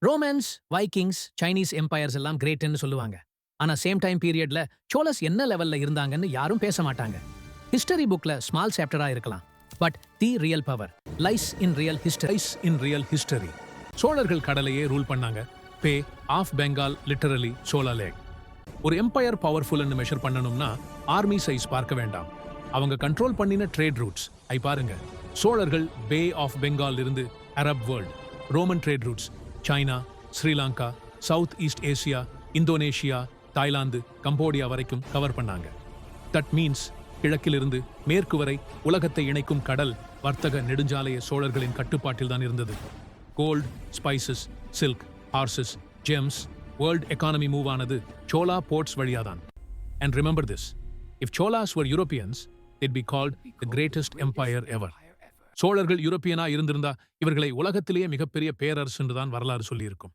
Romans, Vikings, Chinese empires எல்லாம் கிரேட்ன்னு சொல்லுவாங்க. ஆனா சேம் டைம் பீரியட்ல சோழஸ் என்ன லெவல்ல இருந்தாங்கன்னு யாரும் பேச மாட்டாங்க. ஹிஸ்டரி புக்ல ஸ்மால் சாப்டரா இருக்கலாம். But the real power lies in real history. சோழர்கள் கடலையே ரூல் பண்ணாங்க. பே ஆஃப் பெங்கால் லிட்டரலி சோழ லேக். ஒரு எம்பையர் பவர்ஃபுல்னு மெஷர் பண்ணணும்னா ஆர்மி சைஸ் பார்க்க வேண்டாம். அவங்க கண்ட்ரோல் பண்ணின ட்ரேட் ரூட்ஸ் ஐ பாருங்க. சோழர்கள் பே ஆஃப் பெங்கால் இருந்து Arab world, Roman trade routes China, Sri Lanka, south east Asia, Indonesia, Thailand, Cambodia வரைக்கும் கவர் பண்ணாங்க. தட் மீன்ஸ் கிழக்கிலிருந்து மேற்கு வரை உலகத்தை இணைக்கும் கடல் வர்த்தக நெடுஞ்சாலைய சோழர்களின் கட்டுப்பாட்டில் தான் இருந்தது. Gold, spices, silk, horses, gems, world economy move ஆனது சோலா போர்ட்ஸ் வழியாதான். And remember this, if Cholas were Europeans, they'd be called the greatest empire ever. சோழர்கள் யூரோப்பியனா இருந்திருந்தா இவர்களை உலகத்திலேயே மிகப்பெரிய பேரரசு என்றுதான் வரலாறு சொல்லியிருக்கும்.